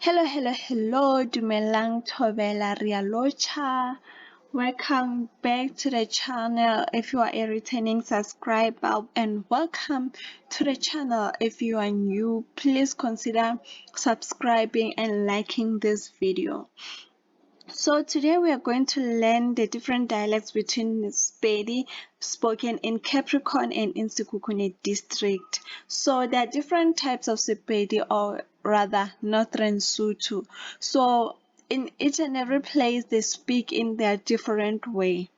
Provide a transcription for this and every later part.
Hello, dumelang thobela rea locha. Welcome back to the channel if you are a returning subscriber, and welcome to the channel if you are new. Please consider subscribing and liking this video. So today we are going to learn the different dialects between Sepedi, spoken in Capricorn and in Sekhukhune district. So there are different types of Sepedi, or rather Northern Sotho. So in each and every place they speak in their different way.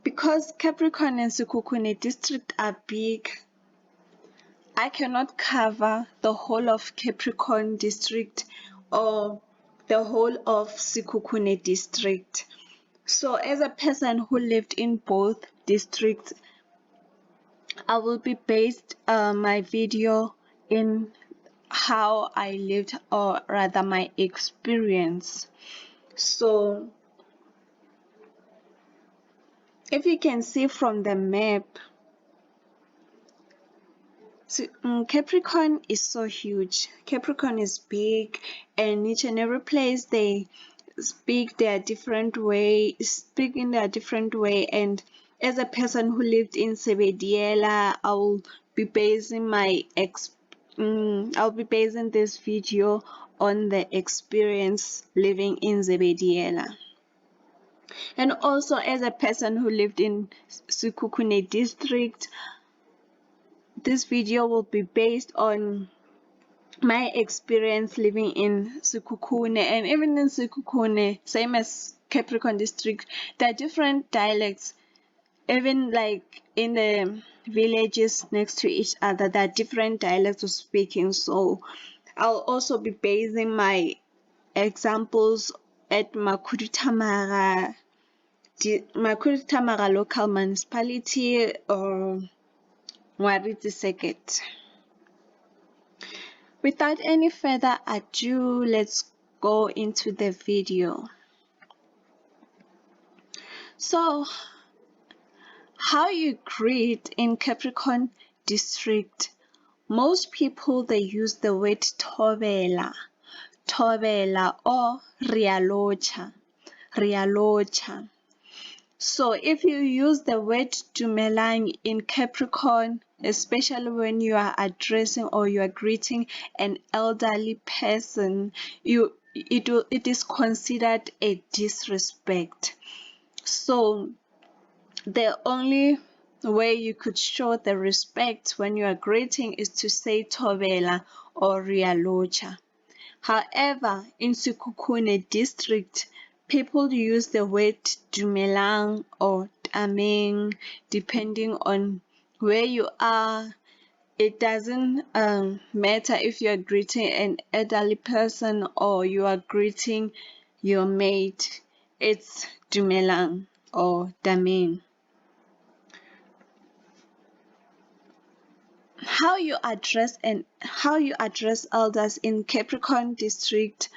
Because Capricorn and Sekhukhune district are big, I cannot cover the whole of Capricorn district or the whole of Sekhukhune district. So as a person who lived in both districts, I will be based my video in how I lived, or rather my experience. So if you can see from the map, Capricorn is so huge. Capricorn is big, and each and every place they speak in their different way. And as a person who lived in Sepedi, I'll be basing this video on the experience living in Sepedi. And also as a person who lived in Sekhukhune district, this video will be based on my experience living in Sekhukhune. And even in Sekhukhune, same as Capricorn district, there are different dialects. Even like in the villages next to each other, there are different dialects of speaking. So I'll also be basing my examples at Makhuduthamaga local municipality or Ngwariti Circuit. Without any further ado, let's go into the video. So, how you greet in Capricorn district? Most people, they use the word thobela or rialocha. So if you use the word dumelang in Capricorn, especially when you are addressing or you are greeting an elderly person, it is considered a disrespect. So the only way you could show the respect when you are greeting is to say thobela or rialocha. However, in Sekhukhune district, people use the word dumelang or tameng depending on where you are. It doesn't matter if you are greeting an elderly person or you are greeting your mate. It's dumelang or tameng. How you address elders in Capricorn district?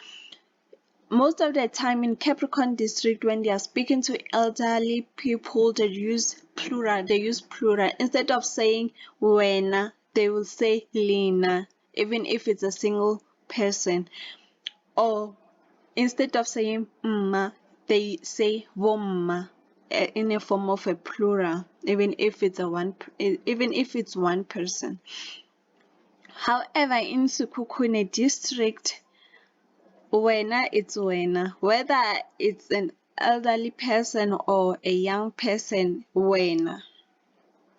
Most of the time in Capricorn district, when they are speaking to elderly people, they use plural. Instead of saying wena, they will say lina, even if it's a single person. Or instead of saying mma, they say womma in a form of a plural, even if it's one person. However, in Sekhukhune district, wena, it's wena. Whether it's an elderly person or a young person, wena,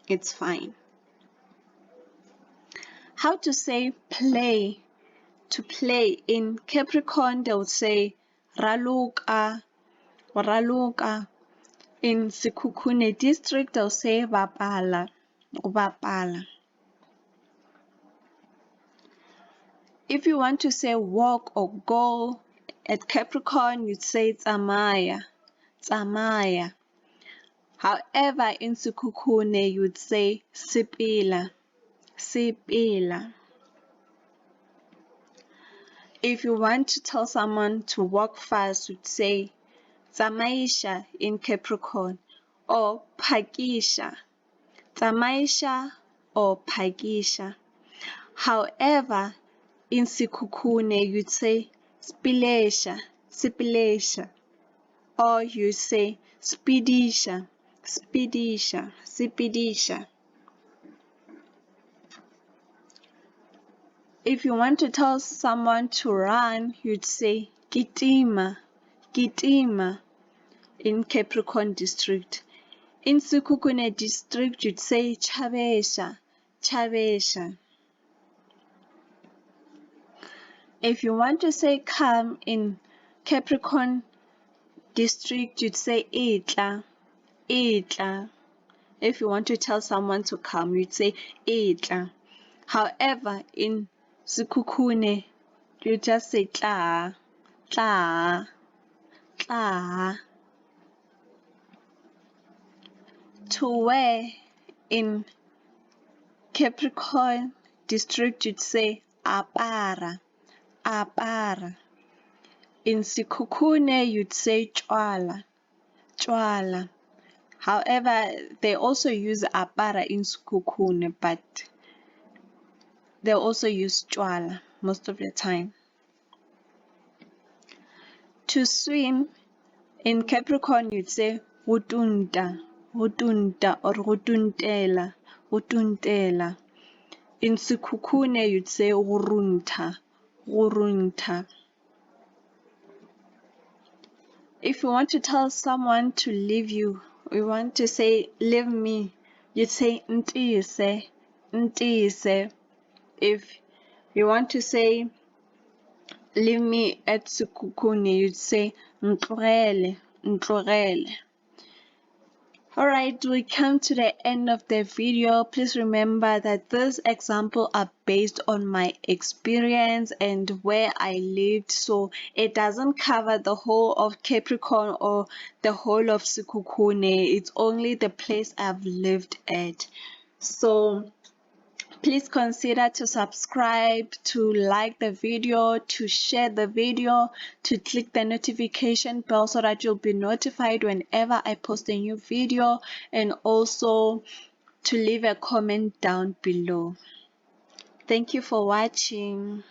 it's fine. How to say play? To play in Capricorn, they'll say raluka. In Sekhukhune district, they'll say bapala. If you want to say walk or go, at Capricorn, you'd say tsamaya. However, in Sekhukhune, you'd say sepela. If you want to tell someone to walk fast, you'd say tsamaisha in Capricorn, or phakisha. Tsamaisha or phakisha. However, In Sekhukhune, you'd say spilesha, spilesha. Or you say spidisha, spidisha, spidisha. If you want to tell someone to run, you'd say gitima, gitima in Capricorn district. In Sekhukhune district, you'd say chabesha, chabesha. If you want to say come in Capricorn district, you'd say itla, itla. If you want to tell someone to come, you'd say itla. However, in Sekhukhune, you just say tla, tla, tla. To wear in Capricorn district, you'd say apara, apara. In Sekhukhune, you'd say tshwala, tshwala. However, they also use apara in Sekhukhune, but they also use tshwala most of the time. To swim in Capricorn, you'd say gutunta, gutunta or gutuntela, gutuntela. In Sekhukhune, you'd say gurunta, gurunta. If you want to tell someone to leave you, you want to say leave me, you'd say ntise, ntise. If you want to say leave me at Sekhukhune, you'd say ntlogele, ntlogele. Alright, we come to the end of the video. Please remember that these examples are based on my experience and where I lived, so it doesn't cover the whole of Capricorn or the whole of Sekhukhune. It's only the place I've lived at. So please consider to subscribe, to like the video, to share the video, to click the notification bell so that you'll be notified whenever I post a new video, and also to leave a comment down below. Thank you for watching.